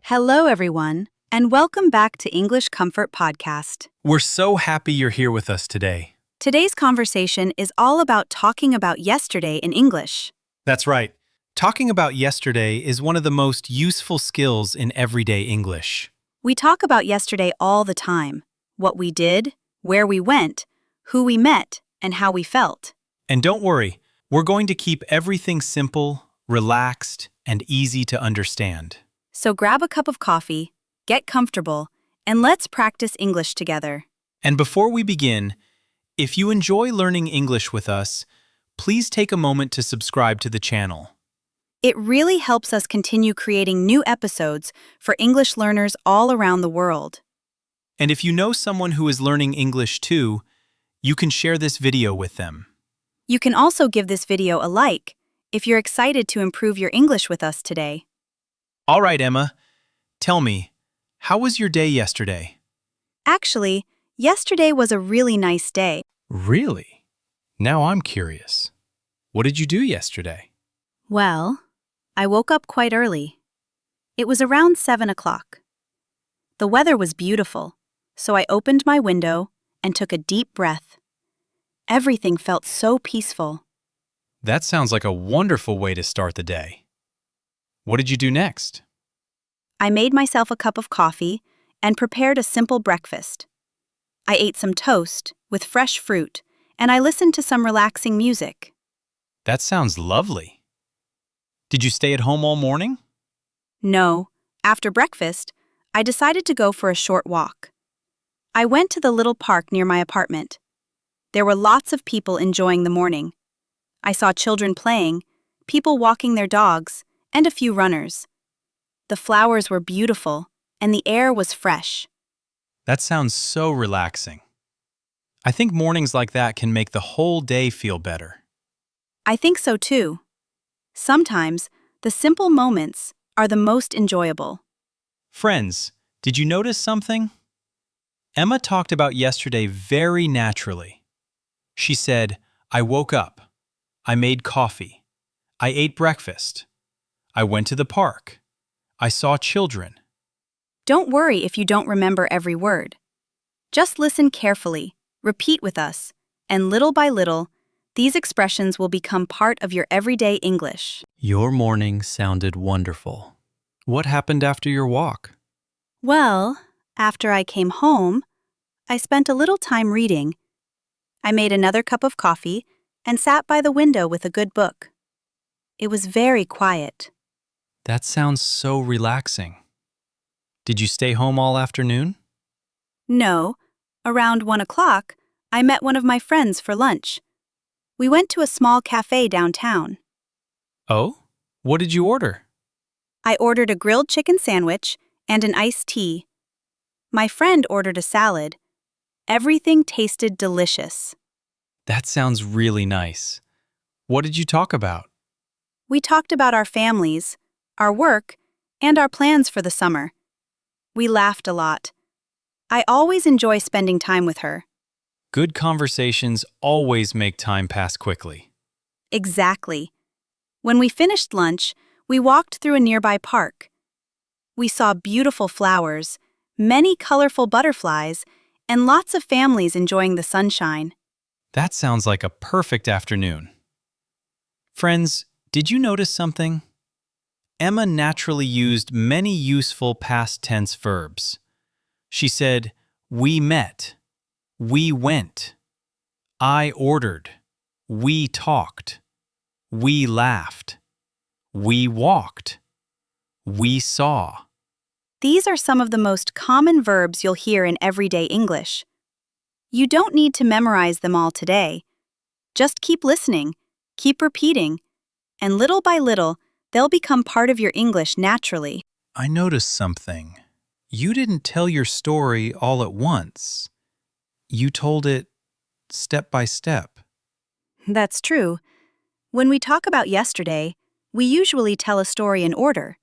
Hello, everyone, and welcome back to English Comfort Podcast. We're so happy you're here with us today. Today's conversation is all about talking about yesterday in English. That's right. Talking about yesterday is one of the most useful skills in everyday English. We talk about yesterday all the time: what we did, where we went, who we met, and how we felt. And don't worry, we're going to keep everything simple, relaxed, and easy to understand. So grab a cup of coffee, get comfortable, and let's practice English together. And before we begin, if you enjoy learning English with us, please take a moment to subscribe to the channel. It really helps us continue creating new episodes for English learners all around the world. And if you know someone who is learning English too, you can share this video with them. You can also give this video a like if you're excited to improve your English with us today. All right, Emma, tell me, how was your day yesterday? Actually, yesterday was a really nice day. Really? Now I'm curious. What did you do yesterday? Well, I woke up quite early. It was around 7 o'clock. The weather was beautiful, so I opened my window and took a deep breath. Everything felt so peaceful. That sounds like a wonderful way to start the day. What did you do next? I made myself a cup of coffee and prepared a simple breakfast. I ate some toast with fresh fruit, and I listened to some relaxing music. That sounds lovely. Did you stay at home all morning? No, after breakfast, I decided to go for a short walk. I went to the little park near my apartment. There were lots of people enjoying the morning. I saw children playing, people walking their dogs, and a few runners. The flowers were beautiful, and the air was fresh. That sounds so relaxing. I think mornings like that can make the whole day feel better. I think so too. Sometimes, the simple moments are the most enjoyable. Friends, did you notice something? Emma talked about yesterday very naturally. She said, I woke up. I made coffee. I ate breakfast. I went to the park. I saw children. Don't worry if you don't remember every word. Just listen carefully, repeat with us, and little by little, these expressions will become part of your everyday English. Your morning sounded wonderful. What happened after your walk? Well, after I came home, I spent a little time reading. I made another cup of coffee and sat by the window with a good book. It was very quiet. That sounds so relaxing. Did you stay home all afternoon? No, around 1 o'clock, I met one of my friends for lunch. We went to a small cafe downtown. Oh? What did you order? I ordered a grilled chicken sandwich and an iced tea. My friend ordered a salad. Everything tasted delicious. That sounds really nice. What did you talk about? We talked about our families, our work, and our plans for the summer. We laughed a lot. I always enjoy spending time with her. Good conversations always make time pass quickly. Exactly. When we finished lunch, we walked through a nearby park. We saw beautiful flowers, many colorful butterflies, and lots of families enjoying the sunshine. That sounds like a perfect afternoon. Friends, did you notice something? Emma naturally used many useful past tense verbs. She said, we met, we went, I ordered, we talked, we laughed, we walked, we saw. These are some of the most common verbs you'll hear in everyday English. You don't need to memorize them all today. Just keep listening, keep repeating, and little by little, they'll become part of your English naturally. I noticed something. You didn't tell your story all at once. You told it step by step. That's true. When we talk about yesterday, we usually tell a story in order.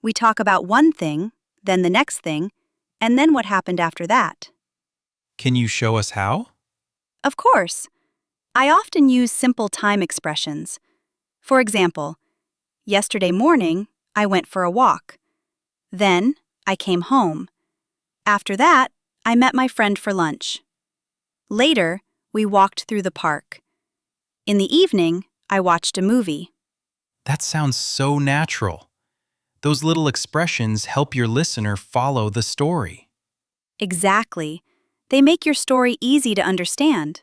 We talk about one thing, then the next thing, and then what happened after that. Can you show us how? Of course. I often use simple time expressions. For example, yesterday morning, I went for a walk. Then, I came home. After that, I met my friend for lunch. Later, we walked through the park. In the evening, I watched a movie. That sounds so natural. Those little expressions help your listener follow the story. Exactly. They make your story easy to understand.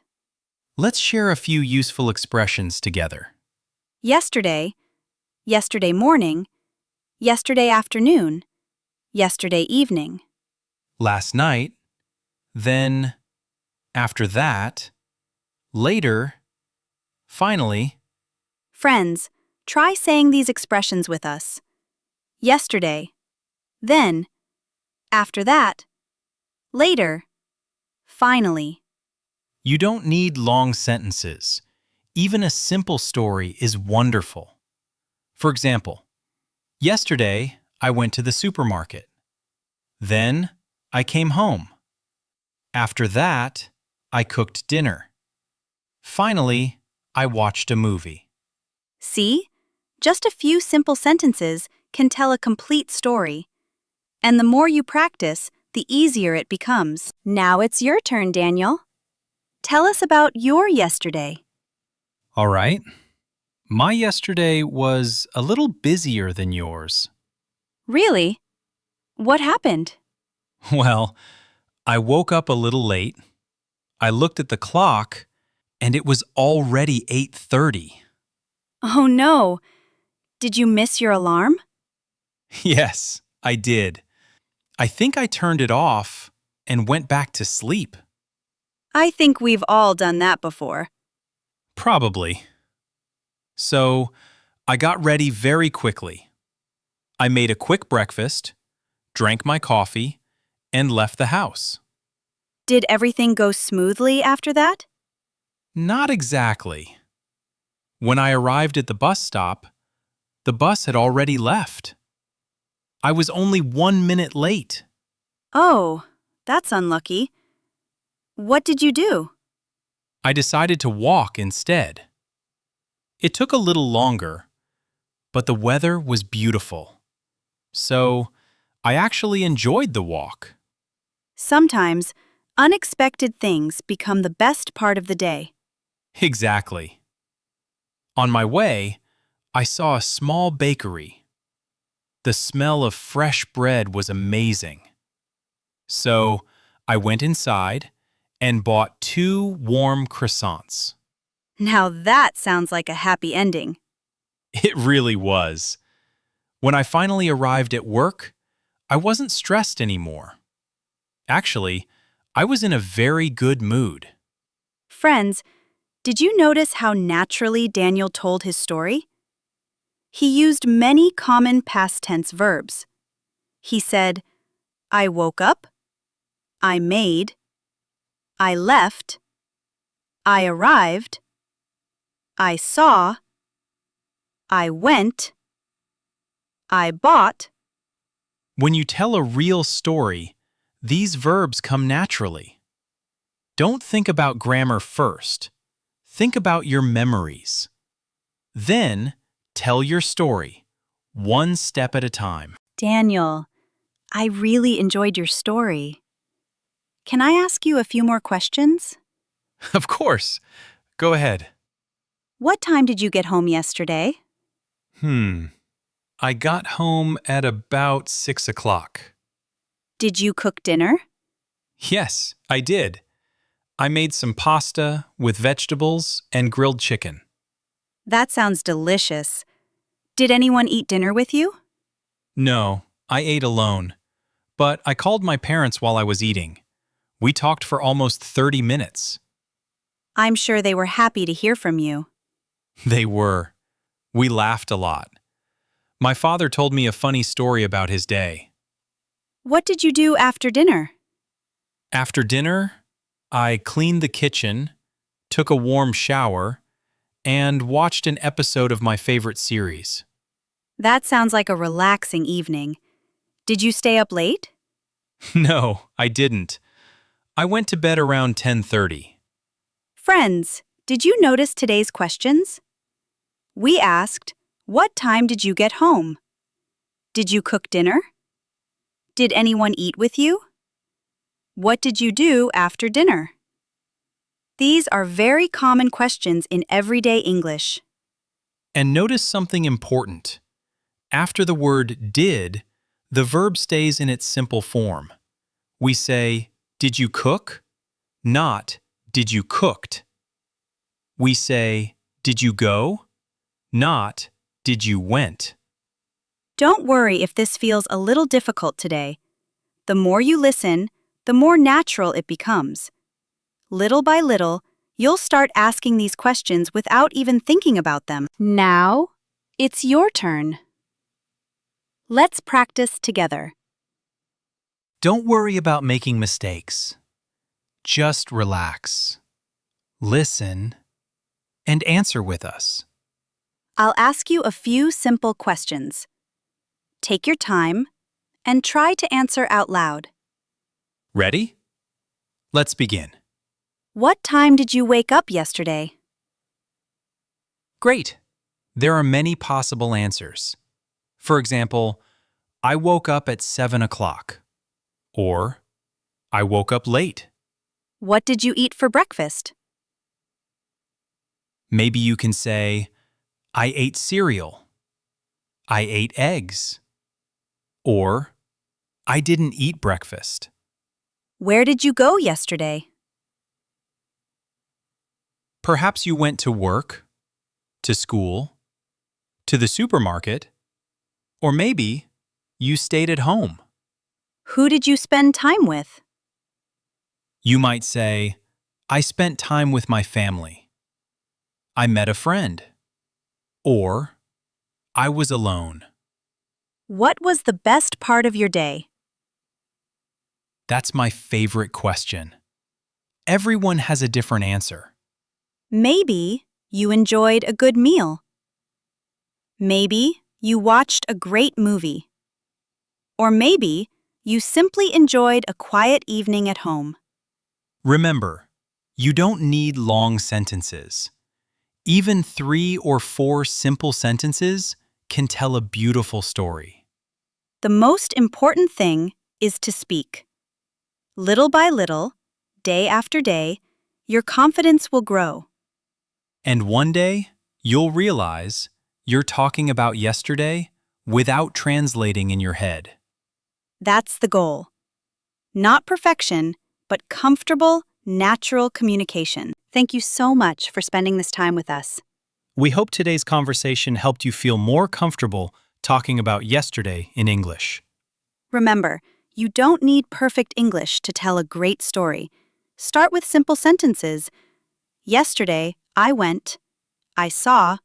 Let's share a few useful expressions together. Yesterday, yesterday morning, yesterday afternoon, yesterday evening. Last night, then, after that, later, finally. Friends, try saying these expressions with us. Yesterday, then, after that, later, finally. You don't need long sentences. Even a simple story is wonderful. For example, yesterday I went to the supermarket. Then I came home. After that, I cooked dinner. Finally, I watched a movie. See? Just a few simple sentences can tell a complete story. And the more you practice, the easier it becomes. Now it's your turn, Daniel. Tell us about your yesterday. All right. My yesterday was a little busier than yours. Really? What happened? Well, I woke up a little late. I looked at the clock, and it was already 8:30. Oh no! Did you miss your alarm? Yes, I did. I think I turned it off and went back to sleep. I think we've all done that before. Probably. So, I got ready very quickly. I made a quick breakfast, drank my coffee, and left the house. Did everything go smoothly after that? Not exactly. When I arrived at the bus stop, the bus had already left. I was only 1 minute late. Oh, that's unlucky. What did you do? I decided to walk instead. It took a little longer, but the weather was beautiful. So, I actually enjoyed the walk. Sometimes, unexpected things become the best part of the day. Exactly. On my way, I saw a small bakery. The smell of fresh bread was amazing. So, I went inside and bought 2 warm croissants. Now that sounds like a happy ending. It really was. When I finally arrived at work, I wasn't stressed anymore. Actually, I was in a very good mood. Friends, did you notice how naturally Daniel told his story? He used many common past tense verbs. He said, I woke up, I made, I left, I arrived, I saw, I went, I bought. When you tell a real story, these verbs come naturally. Don't think about grammar first. Think about your memories. Then, tell your story, one step at a time. Daniel, I really enjoyed your story. Can I ask you a few more questions? Of course. Go ahead. What time did you get home yesterday? I got home at about 6 o'clock. Did you cook dinner? Yes, I did. I made some pasta with vegetables and grilled chicken. That sounds delicious. Did anyone eat dinner with you? No, I ate alone. But I called my parents while I was eating. We talked for almost 30 minutes. I'm sure they were happy to hear from you. They were. We laughed a lot. My father told me a funny story about his day. What did you do after dinner? After dinner, I cleaned the kitchen, took a warm shower, and watched an episode of my favorite series. That sounds like a relaxing evening. Did you stay up late? No, I didn't. I went to bed around 10:30. Friends, did you notice today's questions? We asked, what time did you get home? Did you cook dinner? Did anyone eat with you? What did you do after dinner? These are very common questions in everyday English. And notice something important. After the word did, the verb stays in its simple form. We say, did you cook? Not, did you cooked? We say, did you go? Not, did you went? Don't worry if this feels a little difficult today. The more you listen, the more natural it becomes. Little by little, you'll start asking these questions without even thinking about them. Now, it's your turn. Let's practice together. Don't worry about making mistakes. Just relax. Listen and answer with us. I'll ask you a few simple questions. Take your time and try to answer out loud. Ready? Let's begin. What time did you wake up yesterday? Great. There are many possible answers. For example, I woke up at 7 o'clock. Or, I woke up late. What did you eat for breakfast? Maybe you can say, I ate cereal. I ate eggs. Or, I didn't eat breakfast. Where did you go yesterday? Perhaps you went to work, to school, to the supermarket, or maybe you stayed at home. Who did you spend time with? You might say, I spent time with my family. I met a friend. Or, I was alone. What was the best part of your day? That's my favorite question. Everyone has a different answer. Maybe you enjoyed a good meal. Maybe you watched a great movie. Or maybe you simply enjoyed a quiet evening at home. Remember, you don't need long sentences. Even 3 or 4 simple sentences can tell a beautiful story. The most important thing is to speak. Little by little, day after day, your confidence will grow. And one day, you'll realize you're talking about yesterday without translating in your head. That's the goal. Not perfection, but comfortable, natural communication. Thank you so much for spending this time with us. We hope today's conversation helped you feel more comfortable talking about yesterday in English. Remember, you don't need perfect English to tell a great story. Start with simple sentences. Yesterday, I went. I saw.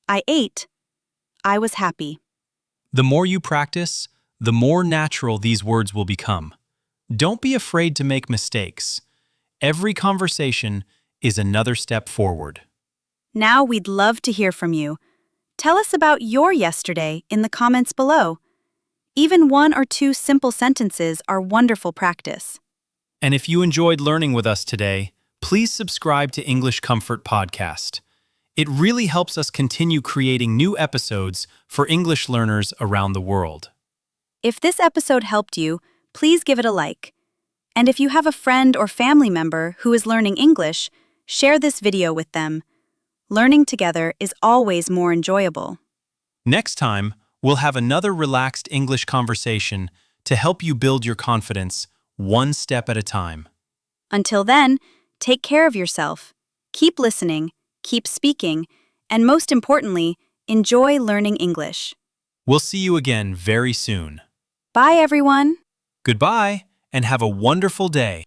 I ate. I was happy. The more you practice, the more natural these words will become. Don't be afraid to make mistakes. Every conversation is another step forward. Now we'd love to hear from you. Tell us about your yesterday in the comments below. Even 1 or 2 simple sentences are wonderful practice. And if you enjoyed learning with us today, please subscribe to English Comfort Podcast. It really helps us continue creating new episodes for English learners around the world. If this episode helped you, please give it a like. And if you have a friend or family member who is learning English, share this video with them. Learning together is always more enjoyable. Next time, we'll have another relaxed English conversation to help you build your confidence one step at a time. Until then, take care of yourself. Keep listening, keep speaking, and most importantly, enjoy learning English. We'll see you again very soon. Bye, everyone. Goodbye, and have a wonderful day.